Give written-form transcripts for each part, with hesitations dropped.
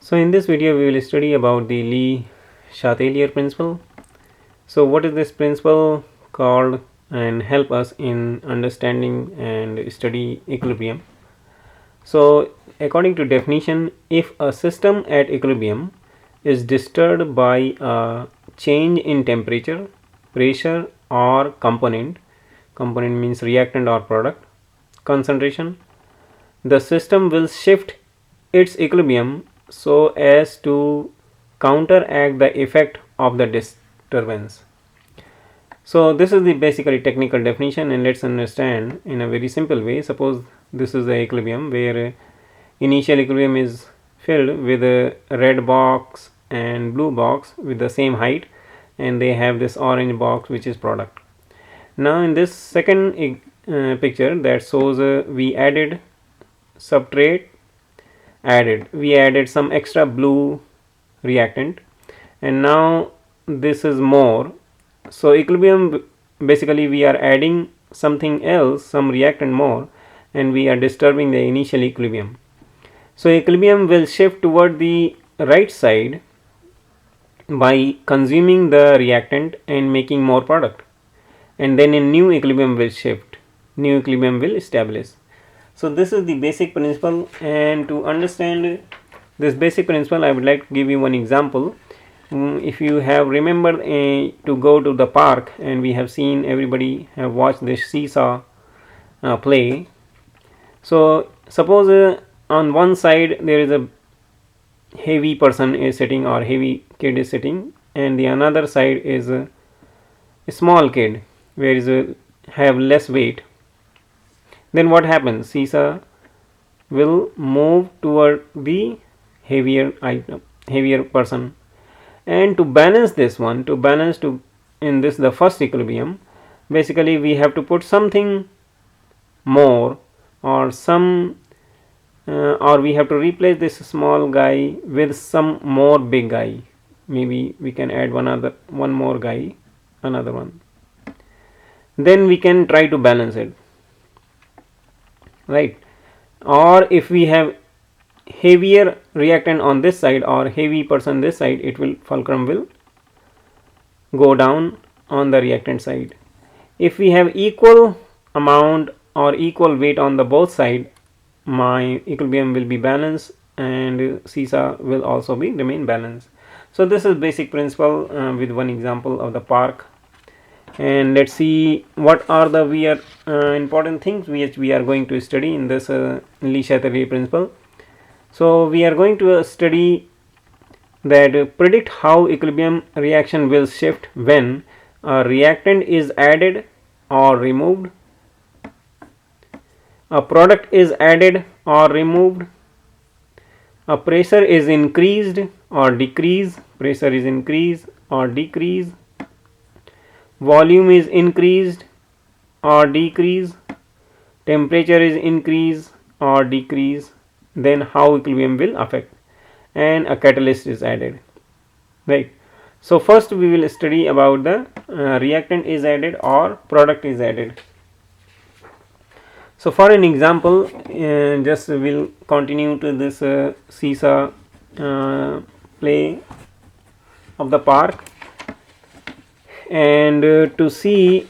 So in this video we will study about the Chatelier principle. So what is this principle called and help us in understanding and study equilibrium. So according to definition, if a system at equilibrium is disturbed by a change in temperature, pressure or component means reactant or product concentration, the system will shift its equilibrium so as to counteract the effect of the disturbance. So this is the basically technical definition, and let's understand in a very simple way. Suppose this is the equilibrium where initial equilibrium is filled with a red box and blue box with the same height, and they have this orange box which is product. Now in this second picture that shows we added subtrate we added some extra blue reactant, and now this is more. So equilibrium, basically we are adding something else, some reactant more, and we are disturbing the initial equilibrium. So equilibrium will shift toward the right side by consuming the reactant and making more product, and then a new equilibrium will shift, new equilibrium will establish. So this is the basic principle, and to understand this basic principle I would like to give you one example. If you have remembered to go to the park, and we have seen, everybody have watched this seesaw play. So suppose on one side there is a heavy person is sitting or heavy kid is sitting, and the another side is a small kid where is have less weight. Then what happens? Seesaw will move toward the heavier item, heavier person. And to balance this one, in this the first equilibrium, basically we have to put something more, or or we have to replace this small guy with some more big guy. Maybe we can add one more guy, another one. Then we can try to balance it, right? Or if we have heavier reactant on this side or heavy person this side, it will fulcrum will go down on the reactant side. If we have equal amount or equal weight on the both side, my equilibrium will be balanced, and seesaw will also be remain balanced. So this is basic principle with one example of the park. And let's see what are the important things which we are going to study in this Chatelier principle. So we are going to study that predict how equilibrium reaction will shift when a reactant is added or removed, a product is added or removed, a pressure is increased or decreased, volume is increased or decreased, temperature is increased or decreased, then how equilibrium will affect, and a catalyst is added, right? So first we will study about the reactant is added or product is added. So for an example, just we'll continue to this seesaw play of the park, and to see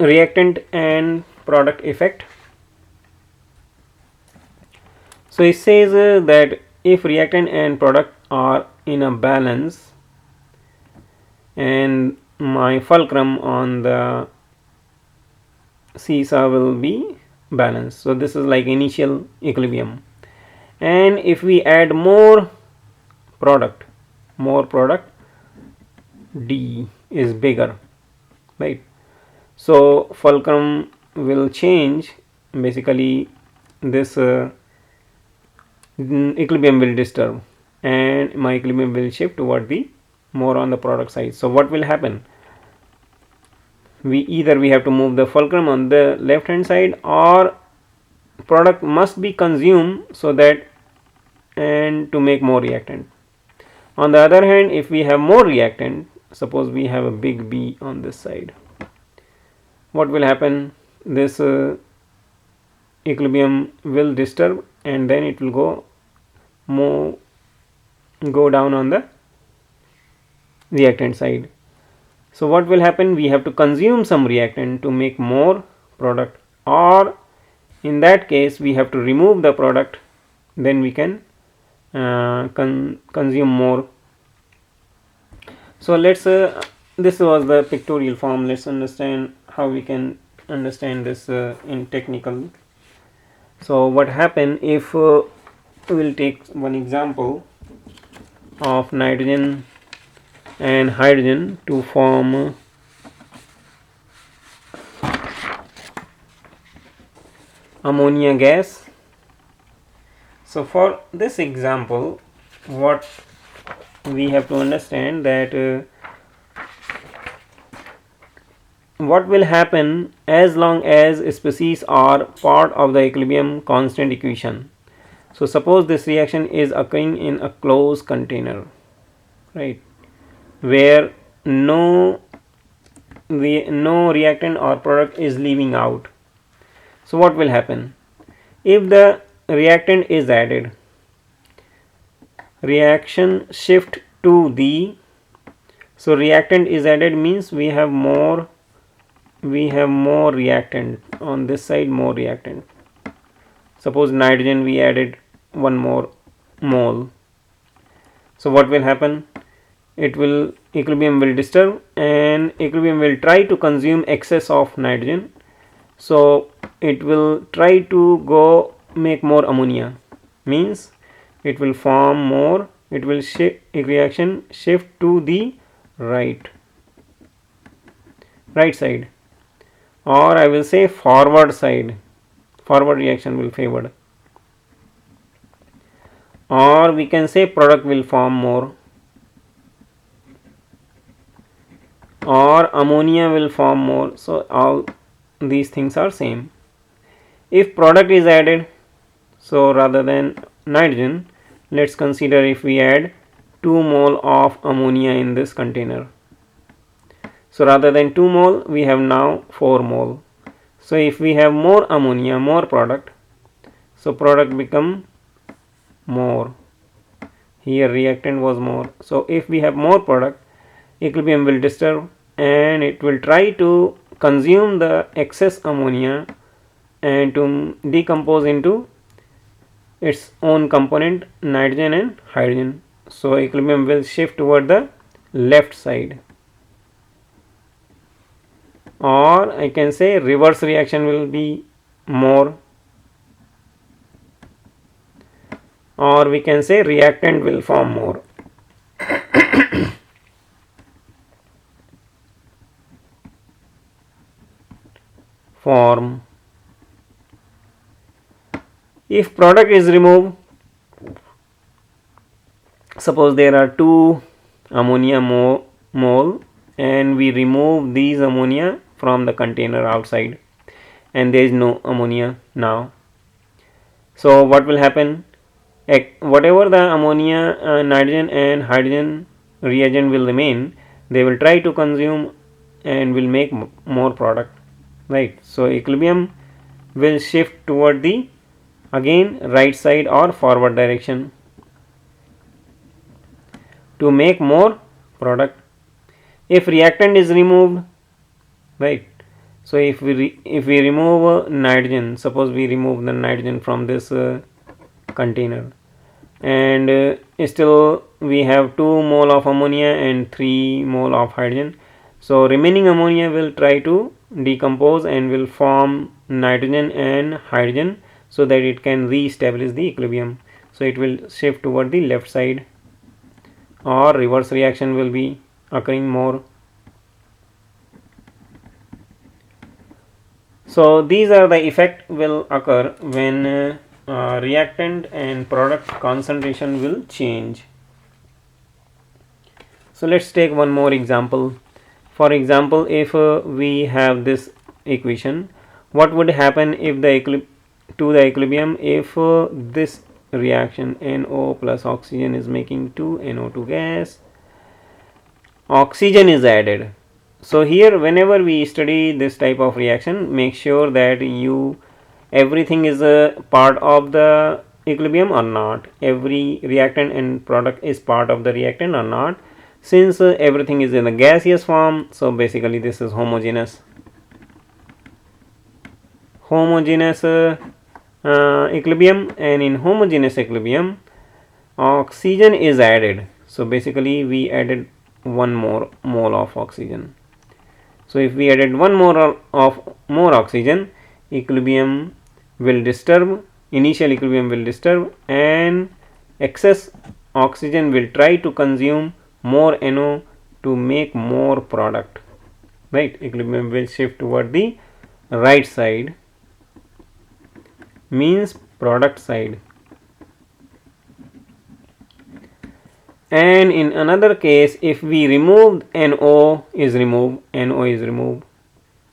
reactant and product effect. So it says that if reactant and product are in a balance, and my fulcrum on the seesaw will be balanced. So this is like initial equilibrium, and if we add more product, D is bigger, right? So fulcrum will change, basically this equilibrium will disturb, and my equilibrium will shift toward the more on the product side. So what will happen? We have to move the fulcrum on the left hand side, or product must be consumed so that, and to make more reactant. On the other hand, if we have more reactant, suppose we have a big B on this side, what will happen? This equilibrium will disturb, and then it will go more go down on the reactant side. So what will happen? We have to consume some reactant to make more product, or in that case we have to remove the product, then we can consume more. So let's this was the pictorial form. Let's understand how we can understand this in technical. So what happen if we will take one example of nitrogen and hydrogen to form ammonia gas. So for this example, what we have to understand that what will happen as long as species are part of the equilibrium constant equation. So suppose this reaction is occurring in a closed container, right, where no reactant or product is leaving out. So what will happen? If the reactant is added, reaction shift to the, so reactant is added means we have more reactant on this side, more reactant. Suppose nitrogen we added 1 more mole. So what will happen? Equilibrium will disturb, and equilibrium will try to consume excess of nitrogen. So it will try to go make more ammonia, means it will form more, it will reaction shift to the right side, or I will say forward side, forward reaction will favored, or we can say product will form more, or ammonia will form more. So all these things are same. If product is added, so rather than nitrogen, let's consider if we add 2 mole of ammonia in this container. So rather than 2 mole, we have now 4 mole. So if we have more ammonia, more product, so product become more. Here reactant was more. So if we have more product, equilibrium will disturb, and it will try to consume the excess ammonia and to decompose into its own component, nitrogen and hydrogen. So equilibrium will shift toward the left side, or I can say reverse reaction will be more, or we can say reactant will form more. If product is removed, suppose there are 2 ammonia mole and we remove these ammonia from the container outside, and there is no ammonia now. So what will happen? Whatever the ammonia, nitrogen and hydrogen reagent will remain, they will try to consume and will make more product, right? So equilibrium will shift toward the again right side or forward direction to make more product. If reactant is removed, right, so if we remove nitrogen, suppose we remove the nitrogen from this container, and still we have 2 mole of ammonia and 3 mole of hydrogen, so remaining ammonia will try to decompose and will form nitrogen and hydrogen so that it can re-establish the equilibrium. So it will shift toward the left side, or reverse reaction will be occurring more. So these are the effect will occur when reactant and product concentration will change. So let's take one more example. For example, if we have this equation, what would happen if the to the equilibrium if this reaction NO plus oxygen is making 2 NO2 gas, oxygen is added. So here whenever we study this type of reaction, make sure that everything is a part of the equilibrium or not, every reactant and product is part of the reactant or not. Since everything is in the gaseous form, so basically this is homogeneous equilibrium, and in homogeneous equilibrium oxygen is added. So basically we added one more mole of oxygen. So if we added one more oxygen, equilibrium will disturb, initial equilibrium will disturb, and excess oxygen will try to consume more NO to make more product, right? Equilibrium will shift toward the right side, means product side. And in another case, if we remove NO is removed.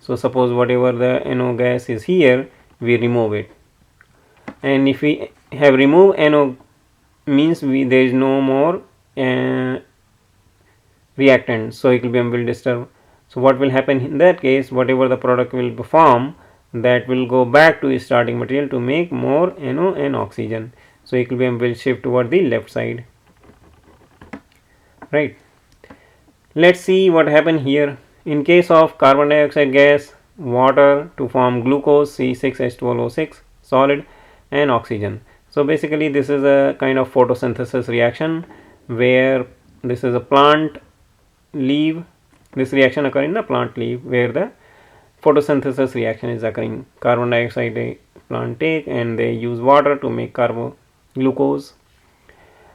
So suppose whatever the NO gas is here, we remove it, and if we have removed NO, means there is no more reactant, so equilibrium will disturb. So what will happen in that case, whatever the product will form, that will go back to its starting material to make more NO and oxygen. So equilibrium will shift toward the left side, right? Let's see what happened here. In case of carbon dioxide gas, water to form glucose C6H12O6 solid, and oxygen. So basically this is a kind of photosynthesis reaction where this is a plant leaf. This reaction occur in the plant leaf where the photosynthesis reaction is occurring. Carbon dioxide plant take and they use water to make glucose.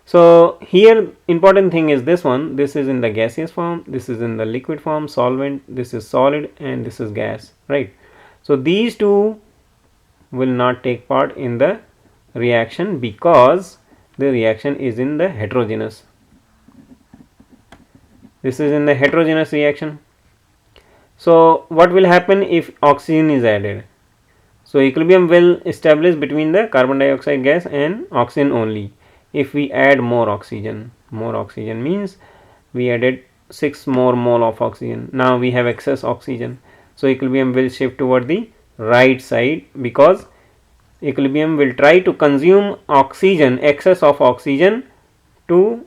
So here important thing is this one, this is in the gaseous form, this is in the liquid form, solvent, this is solid, and this is gas, right? So these two will not take part in the reaction because the reaction is in the heterogeneous. This is in the heterogeneous reaction. So what will happen if oxygen is added? So equilibrium will establish between the carbon dioxide gas and oxygen only. If we add more oxygen means we added 6 more mole of oxygen. Now we have excess oxygen. So equilibrium will shift toward the right side because equilibrium will try to consume oxygen, excess of oxygen, to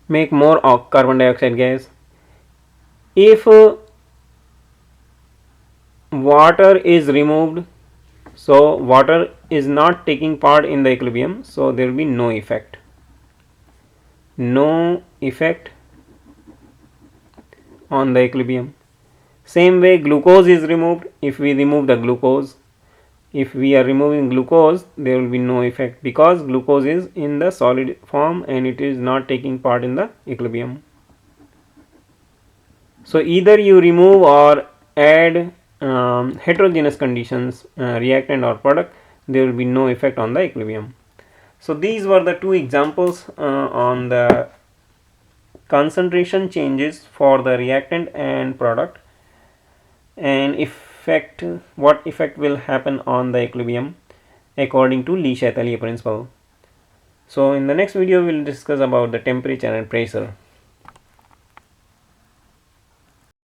make more carbon dioxide gas. If water is removed, so water is not taking part in the equilibrium, so there will be no effect on the equilibrium. Same way glucose is removed. If we remove the glucose, if we are removing glucose, there will be no effect because glucose is in the solid form and it is not taking part in the equilibrium. So either you remove or add heterogeneous conditions, reactant or product, there will be no effect on the equilibrium. So these were the two examples on the concentration changes for the reactant and product, and what effect will happen on the equilibrium according to Lee Chatelier principle. So in the next video we will discuss about the temperature and pressure.